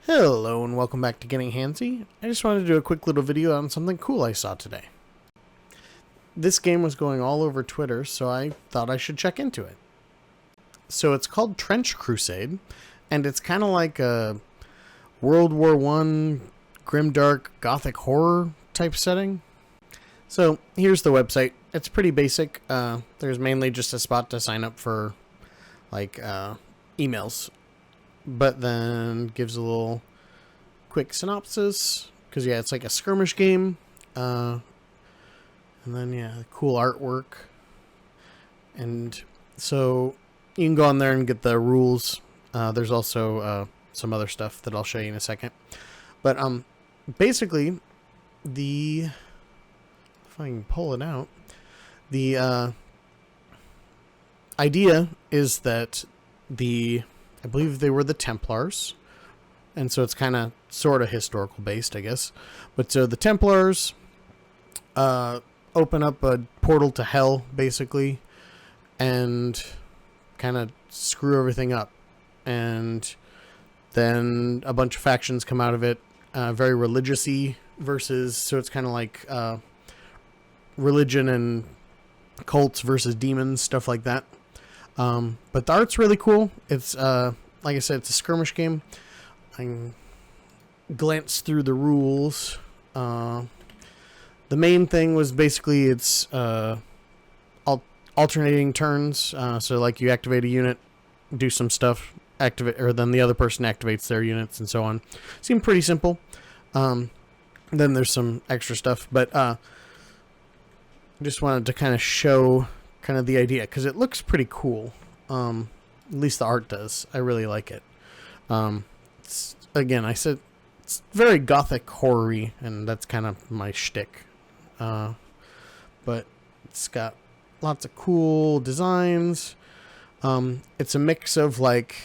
Hello and welcome back to Getting Handsy. I just wanted to do a quick little video on something cool I saw today. This game was going all over Twitter, so I thought I should check into it. So it's called Trench Crusade, and it's kind of like a World War I Grimdark Gothic Horror type setting. So here's the website. It's pretty basic. There's mainly just a spot to sign up for emails. But then gives a little quick synopsis, because yeah, it's like a skirmish game, and then yeah, cool artwork, and so you can go on there and get the rules. There's also some other stuff that I'll show you in a second, but basically if I can pull it out, the idea is that I believe they were the Templars, and so it's kind of sort of historical based, I guess. But so the Templars open up a portal to hell, basically, and kind of screw everything up. And then a bunch of factions come out of it, very religious-y versus, so it's kind of like religion and cults versus demons, stuff like that. But the art's really cool. It's, like I said, it's a skirmish game. I can glance through the rules. The main thing was basically it's, alternating turns. So like you activate a unit, do some stuff, or then the other person activates their units and so on. Seemed pretty simple. Then there's some extra stuff, but, I just wanted to kind of show kind of the idea, because it looks pretty cool. At least the art does. I really like it. Again, I said it's very Gothic horror-y, and that's kind of my shtick. But it's got lots of cool designs. It's a mix of like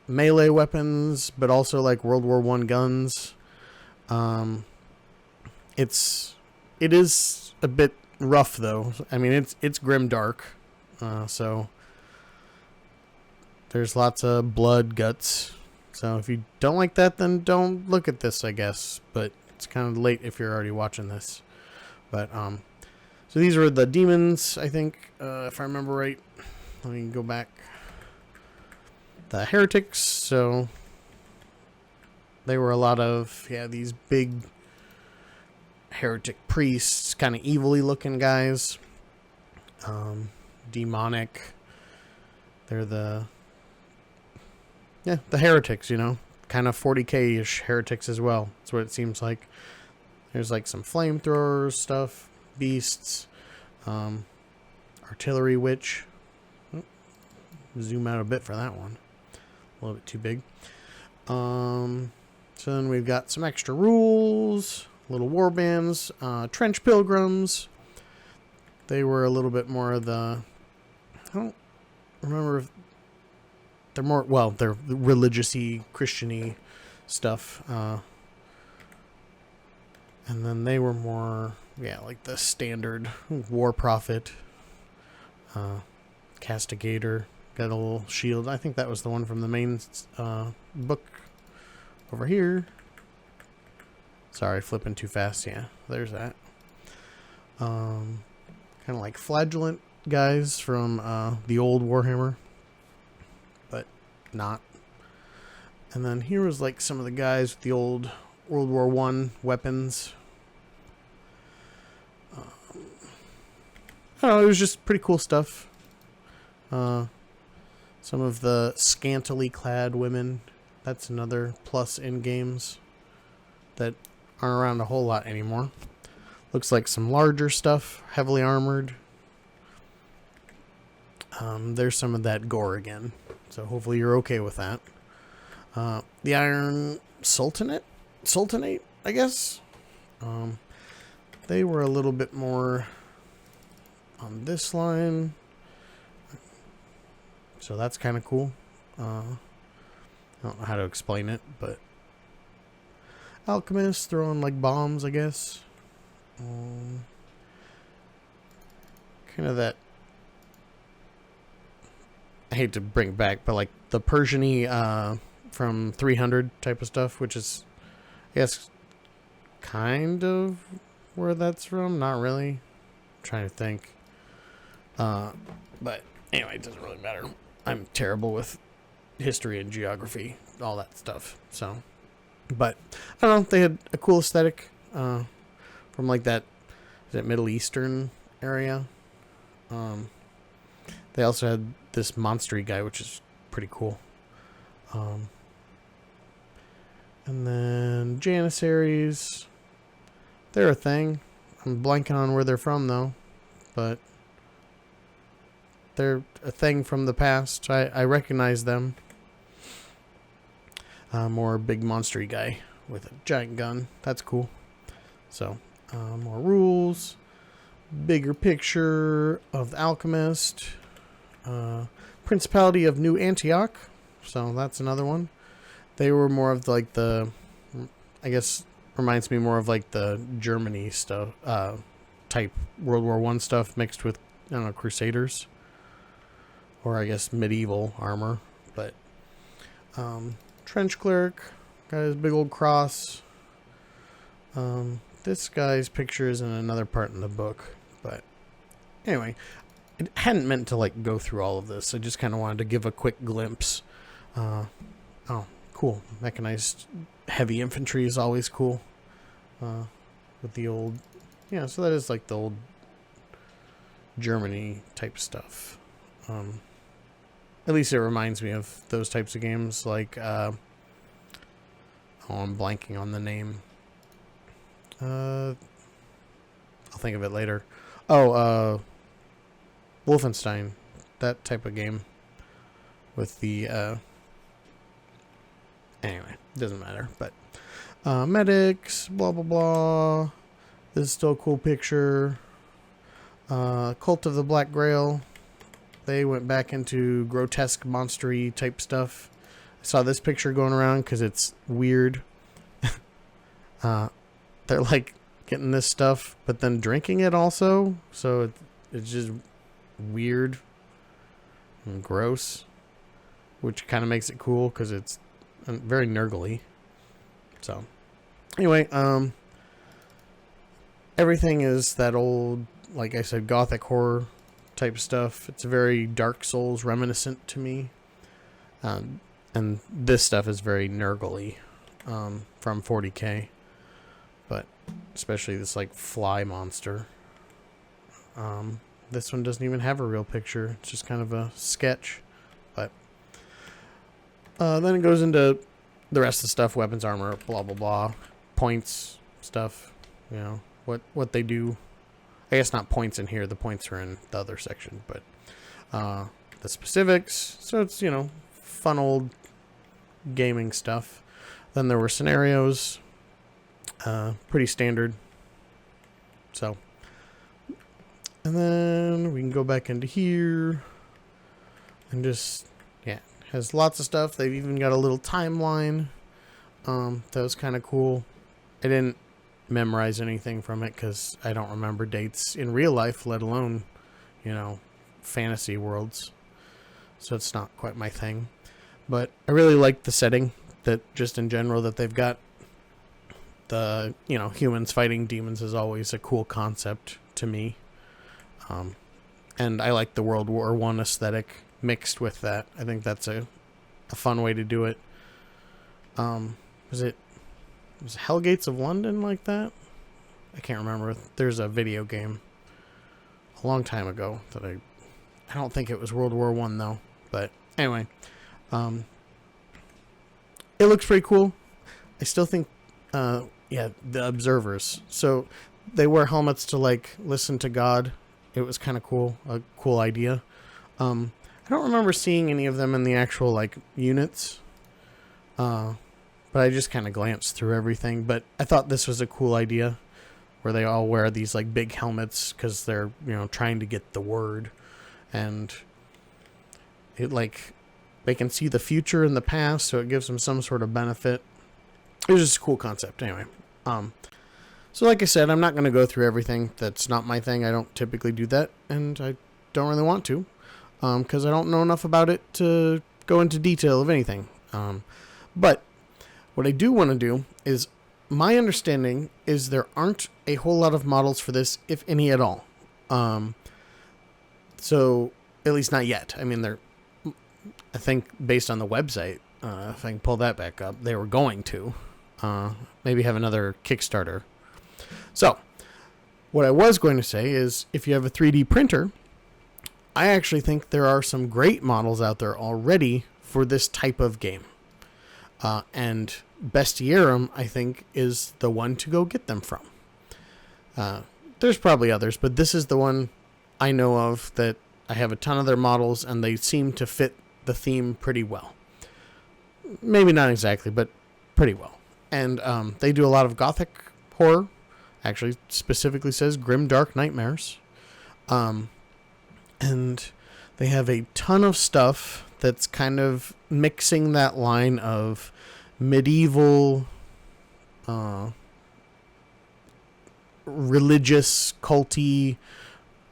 melee weapons, but also like World War I guns. It is a bit rough though. I mean, it's grimdark, so there's lots of blood, guts. So if you don't like that, then don't look at this, I guess. But it's kind of late if you're already watching this. But so these were the demons, I think, if I remember right. Let me go back. The heretics. So they were a lot of these big heretic priests, kind of evilly looking guys, demonic. They're the heretics, kind of 40k-ish heretics as well. That's what it seems like. There's like some flamethrowers stuff, beasts, artillery witch. Zoom out a bit for that one, a little bit too big. So then we've got some extra rules. Little war bands, trench pilgrims. They were a little bit more of the, I don't remember if they're more, well, they're religious-y, Christian-y stuff. And then they were more, like the standard war prophet, castigator, got a little shield. I think that was the one from the main book over here. Sorry, flipping too fast. Yeah, there's that. Kind of like flagellant guys from the old Warhammer, but not. And then here was like some of the guys with the old World War I weapons. I don't know, it was just pretty cool stuff. Some of the scantily clad women. That's another plus in games that aren't around a whole lot anymore. Looks like some larger stuff, heavily armored. There's some of that gore again, so hopefully you're okay with that. The Iron Sultanate, I guess. They were a little bit more on this line, so that's kind of cool. I don't know how to explain it, but alchemists throwing like bombs, I guess. Kind of that, I hate to bring it back, but like the Persian-y from 300 type of stuff, which is, I guess, kind of where that's from. Not really. I'm trying to think. But anyway, it doesn't really matter. I'm terrible with history and geography, all that stuff. So, but I don't know. They had a cool aesthetic from like that, is it Middle Eastern area? They also had this monstery guy, which is pretty cool. And then Janissaries, they're a thing. I'm blanking on where they're from though, but they're a thing from the past. I recognize them. More big monstery guy with a giant gun. That's cool. So, more rules. Bigger picture of the Alchemist. Principality of New Antioch. So that's another one. They were more of like the, I guess, reminds me more of like the Germany stuff, type World War I stuff mixed with, I don't know, Crusaders. Or I guess medieval armor. But, Trench Cleric. Got his big old cross. This guy's picture is in another part in the book. But anyway, I hadn't meant to like go through all of this. I just kind of wanted to give a quick glimpse. Oh, cool. Mechanized heavy infantry is always cool. With the old, yeah, so that is like the old Germany type stuff. At least it reminds me of those types of games like, oh, I'm blanking on the name. I'll think of it later. Oh, Wolfenstein, that type of game with the, anyway, doesn't matter, but, medics, blah, blah, blah. This is still a cool picture. Cult of the Black Grail. They went back into grotesque, monstery type stuff. I saw this picture going around because it's weird. They're like getting this stuff, but then drinking it also. So it's just weird and gross, which kind of makes it cool because it's very nurgly. So anyway, everything is that old, like I said, Gothic Horror type stuff. It's very Dark Souls reminiscent to me. And this stuff is very nurgly from 40K. But especially this like fly monster. This one doesn't even have a real picture. It's just kind of a sketch. But then it goes into the rest of the stuff, weapons, armor, blah, blah, blah. Points, stuff, you know, what they do. I guess not points in here. The points are in the other section. But the specifics. So it's, you know, fun old gaming stuff. Then there were scenarios. Pretty standard. So, and then we can go back into here and just, yeah, has lots of stuff. They've even got a little timeline. That was kind of cool. I didn't memorize anything from it because I don't remember dates in real life, let alone, you know, fantasy worlds. So it's not quite my thing. But I really like the setting, that just in general that they've got. The, you know, humans fighting demons is always a cool concept to me. And I like the World War I aesthetic mixed with that. I think that's a fun way to do it. Was Hellgates of London like that? I can't remember. There's a video game a long time ago that I don't think it was World War I though. But anyway, it looks pretty cool. I still think, yeah, the observers. So they wear helmets to like listen to God. It was kind of cool, a cool idea. I don't remember seeing any of them in the actual like units. But I just kind of glanced through everything. But I thought this was a cool idea, where they all wear these like big helmets because they're, you know, trying to get the word, and it like they can see the future and the past, so it gives them some sort of benefit. It was just a cool concept. Anyway, so like I said, I'm not going to go through everything. That's not my thing. I don't typically do that, and I don't really want to, because I don't know enough about it to go into detail of anything. But what I do want to do is, my understanding is there aren't a whole lot of models for this, if any at all. So, at least not yet. I mean, I think based on the website, if I can pull that back up, they were going to maybe have another Kickstarter. So, what I was going to say is, if you have a 3D printer, I actually think there are some great models out there already for this type of game. And Bestiarum, I think, is the one to go get them from. There's probably others, but this is the one I know of that I have a ton of their models, and they seem to fit the theme pretty well. Maybe not exactly, but pretty well. And they do a lot of Gothic horror. Actually, specifically says Grimdark Nightmares. And they have a ton of stuff that's kind of mixing that line of medieval, religious, culty,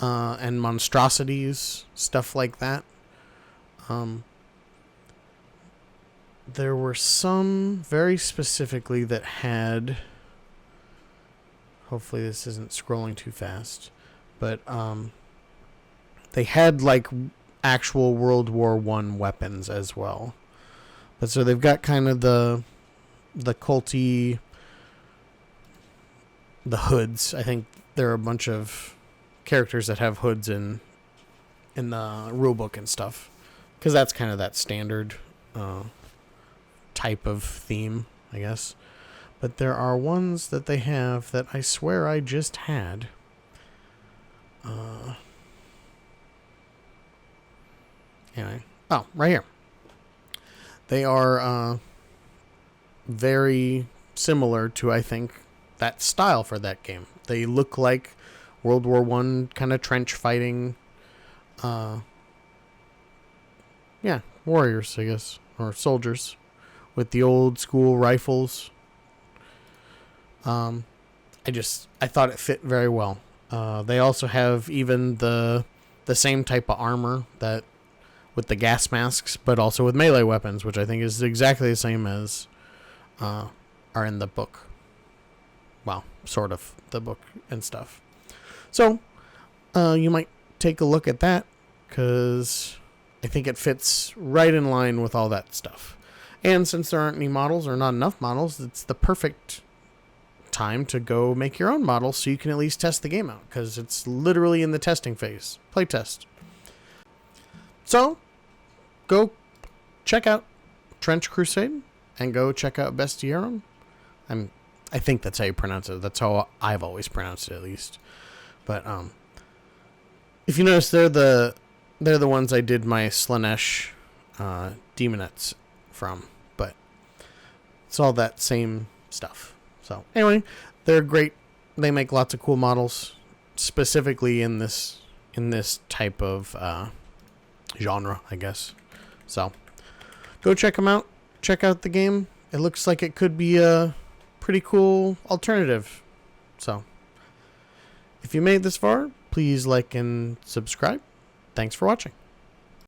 and monstrosities, stuff like that. There were some very specifically that had, hopefully this isn't scrolling too fast, but they had like actual World War I weapons as well. But so they've got kind of the culty, the hoods. I think there are a bunch of characters that have hoods in the rulebook and stuff, because that's kind of that standard type of theme, I guess. But there are ones that they have that I swear I just had. Anyway. Oh, right here. They are very similar to, I think, that style for that game. They look like World War I kind of trench fighting. Warriors, I guess. Or soldiers. With the old school rifles. I thought it fit very well. They also have even the same type of armor that with the gas masks, but also with melee weapons, which I think is exactly the same as are in the book. Well, sort of the book and stuff. So, you might take a look at that, because I think it fits right in line with all that stuff. And since there aren't any models, or not enough models, it's the perfect time to go make your own model so you can at least test the game out, because it's literally in the testing phase. Play test. So, go check out Trench Crusade and go check out Bestiarum. I think that's how you pronounce it. That's how I've always pronounced it, at least. But if you notice, they're the ones I did my Slanesh Demonettes from, but it's all that same stuff. So anyway, they're great. They make lots of cool models, specifically in this type of genre, I guess. So go check them out. Check out the game. It looks like it could be a pretty cool alternative. So if you made this far, please like and subscribe. Thanks for watching.